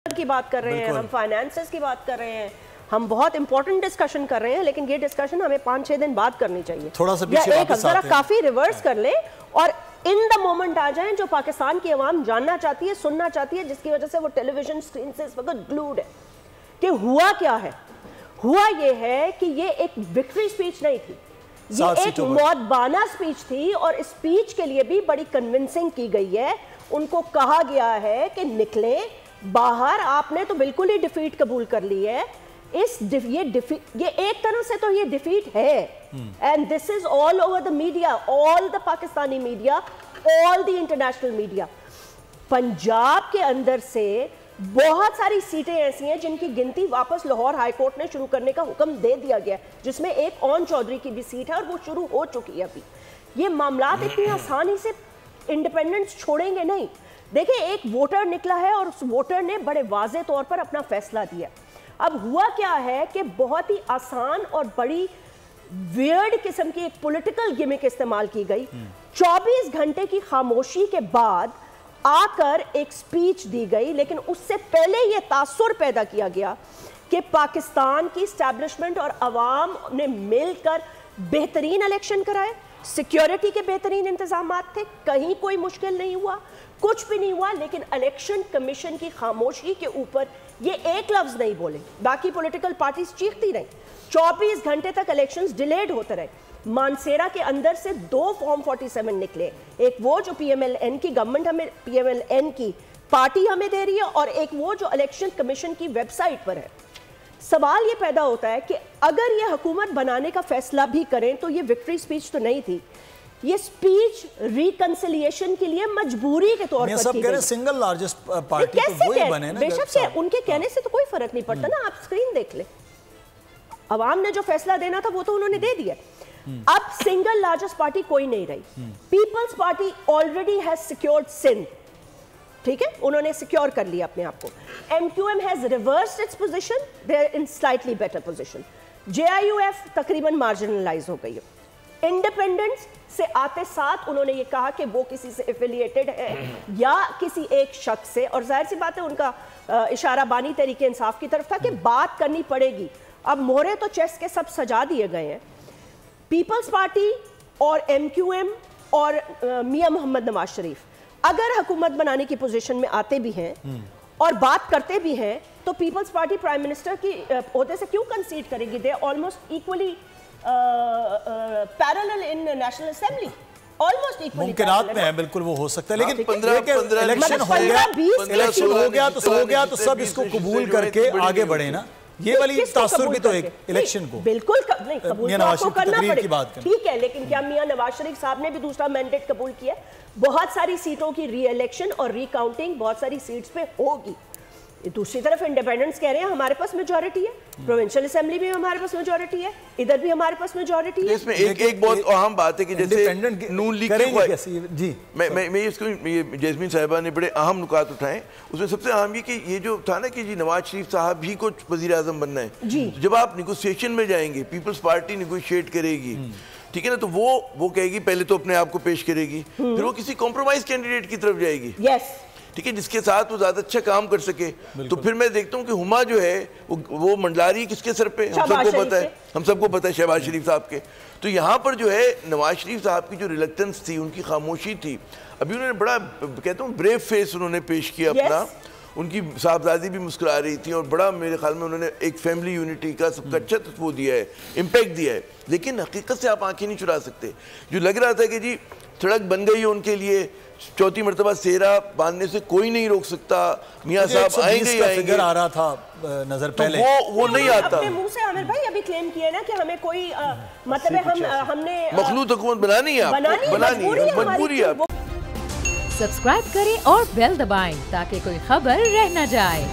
کی بات کر رہے ہیں, ہم فائنانسز کی بات کر رہے ہیں, ہم بہت امپورٹنٹ ڈسکشن کر رہے ہیں, لیکن یہ ڈسکشن ہمیں 5-6 دن بعد کرنی چاہیے. تھوڑا سا پیچھے واپس آتے ہیں, کافی ریورس کر لیں اور ان دا مومنٹ آ جائیں جو پاکستان کی عوام جاننا چاہتی ہے, سننا چاہتی ہے, جس کی وجہ سے وہ ٹیلی ویژن سکرین سے اس وقت گلوڈ ہے کہ ہوا کیا ہے. ہوا یہ ہے کہ یہ ایک وکٹری سپیچ نہیں تھی, یہ ایک مودبانہ سپیچ تھی, اور اس سپیچ کے لیے بھی بڑی کنونسنگ کی گئی ہے. ان کو کہا گیا ہے کہ نکلیں باہر, آپ نے تو بالکل ہی ڈیفیٹ قبول کر لی ہے. یہ ایک طرح سے تو یہ ڈیفیٹ ہے, and this is all over the media, all the Pakistani media, all the international media. Punjab کے اندر سے بہت ساری سیٹیں ایسی ہیں جن کی گنتی واپس لاہور ہائی کورٹ نے شروع کرنے کا حکم دے دیا گیا, جس میں ایک اون چودھری کی بھی سیٹ ہے اور وہ شروع ہو چکی ہے ابھی. یہ معاملات اتنی آسانی سے انڈیپینڈنس چھوڑیں گے نہیں. دیکھیں, ایک ووٹر نکلا ہے اور اس ووٹر نے بڑے واضح طور پر اپنا فیصلہ دیا. اب ہوا کیا ہے کہ بہت ہی آسان اور بڑی ویئرڈ قسم کی ایک پولیٹیکل گیمک استعمال کی گئی. 24 گھنٹے کی خاموشی کے بعد آ کر ایک سپیچ دی گئی, لیکن اس سے پہلے یہ تاثر پیدا کیا گیا کہ پاکستان کی اسٹیبلشمنٹ اور عوام نے مل کر بہترین الیکشن کرائے, سیکیورٹی کے بہترین انتظامات تھے, کہیں کوئی مشکل نہیں ہوا, کچھ بھی نہیں ہوا. لیکن الیکشن کمیشن کی خاموشی کے اوپر یہ ایک لفظ نہیں بولے, باقی پولیٹیکل پارٹیز چیختی رہیں. 24 گھنٹے تک الیکشنز ڈیلیڈ ہوتے رہے. مانسیرا کے اندر سے 2 فارم 47 نکلے, ایک وہ جو پی ایم ایل این کی گورنمنٹ ہمیں, پی ایم ایل این کی پارٹی ہمیں دے رہی ہے, اور ایک وہ جو الیکشن کمیشن کی ویب سائٹ پر ہے. سوال یہ پیدا ہوتا ہے کہ اگر یہ حکومت بنانے کا فیصلہ بھی کریں تو یہ وکٹری سپیچ تو نہیں تھی, یہ سپیچ ریکنسیلیشن کے لیے مجبوری کے طور پر کی گئی. سنگل لارجسٹ پارٹی تو وہی بنے نا, بے شک سے ان کے کہنے سے تو کوئی فرق نہیں پڑتا نا. آپ سکرین دیکھ لیں, عوام نے جو فیصلہ دینا تھا وہ تو انہوں نے دے دیا. اب سنگل لارجسٹ پارٹی کوئی نہیں رہی. Peoples Party already has secured Sindh, ٹھیک ہے, انہوں نے سیکیور کر لیا اپنے آپ کو. M Q M has reversed its position, they are in slightly better position. J I U F تقریباً مارجنلائز ہو گئی ہے. انڈیپینڈنس سے آتے ساتھ انہوں نے یہ کہا کہ وہ کسی سے ایفیلیٹڈ ہے یا کسی ایک شخص سے, اور ظاہر سی بات ہے ان کا اشارہ بانی تحریک انصاف کی طرف تھا کہ بات کرنی پڑے گی. اب مہرے تو چیس کے سب سجا دیے گئے ہیں. پیپلز پارٹی اور ایم کیو ایم اور میاں محمد نواز شریف اگر حکومت بنانے کی پوزیشن میں آتے بھی ہیں اور بات کرتے بھی ہیں تو پیپلز پارٹی پرائم منسٹر کی عہدے سے کیوں کنسیڈ کرے گی؟ They almost equally parallel in national assembly, almost equally ممکنات میں ہے, بالکل وہ ہو سکتا ہے. لیکن 15 الیکشن ہو گیا تو سب اس کو قبول کر کے آگے بڑھے نا. یہ والی تاثر بھی تو ایک الیکشن کو بالکل نہیں قبول کرنا پڑے گا, ٹھیک ہے, لیکن کیا میاں نواز شریف صاحب نے بھی دوسرا مینڈیٹ قبول کیا؟ بہت ساری سیٹوں کی ری الیکشن اور ری کاؤنٹنگ بہت ساری سیٹس پہ ہوگی. دوسری طرف انڈیپینڈنس کہہ رہے ہیں ہمارے پاس میجورٹی ہے, پروونشل اسمبلی میں ہمارے پاس میجورٹی ہے, ادھر بھی ہمارے پاس میجورٹی ہے. اس میں ایک بہت اہم بات ہے کہ جیسے نون لیگ جی میں اس کو جیسمین صاحبہ نے بڑے اہم نکات اٹھائیں. اس میں سب سے اہم یہ کہ یہ جو تھا نا کہ جی نواز شریف صاحب ہی کو وزیر اعظم بننا ہے, جب آپ نیگوسیشن میں جائیں گے, پیپلز پارٹی نیگوشیٹ کرے گی, ٹھیک ہے نا, تو وہ کہے گی پہلے تو اپنے آپ کو پیش کرے گی, پھر وہ کسی کمپرومائز کینڈیڈیٹ کی طرف جائے گی, ٹھیک ہے, جس کے ساتھ وہ زیادہ اچھا کام کر سکے. تو پھر میں دیکھتا ہوں کہ ہما جو ہے وہ منڈلا رہی ہے کس کے سر پہ, ہم سب کو پتہ ہے شہباز شریف صاحب کے. تو یہاں پر جو ہے نواز شریف صاحب کی جو ریلیکٹنس تھی, ان کی خاموشی تھی, ابھی انہوں نے بڑا کہتا ہوں بریو فیس انہوں نے پیش کیا اپنا. ان کی صاحبزادی بھی مسکرا رہی تھی اور بڑا میرے خیال میں انہوں نے ایک فیملی یونٹی کا سب کا اچھا وہ دیا ہے, امپیکٹ دیا ہے. لیکن حقیقت سے آپ آنکھیں نہیں چرا سکتے. جو لگ رہا تھا کہ جی سڑک بن گئی ہے ان کے لیے, 4تھی مرتبہ سیرا باندھنے سے کوئی نہیں روک سکتا, میاں صاحب آئیں گے ہی آئیں گے, آ رہا تھا نظر پہلے, وہ نہیں آتا. اپنے منہ سے عامر بھائی ابھی کلیم کیا نا کہ ہمیں کوئی مطلب ہم نے مخلوط حکومت بنانی ہے, مجبوری ہے. سبسکرائب کریں اور بیل دبائیں تاکہ کوئی خبر رہ نہ جائے.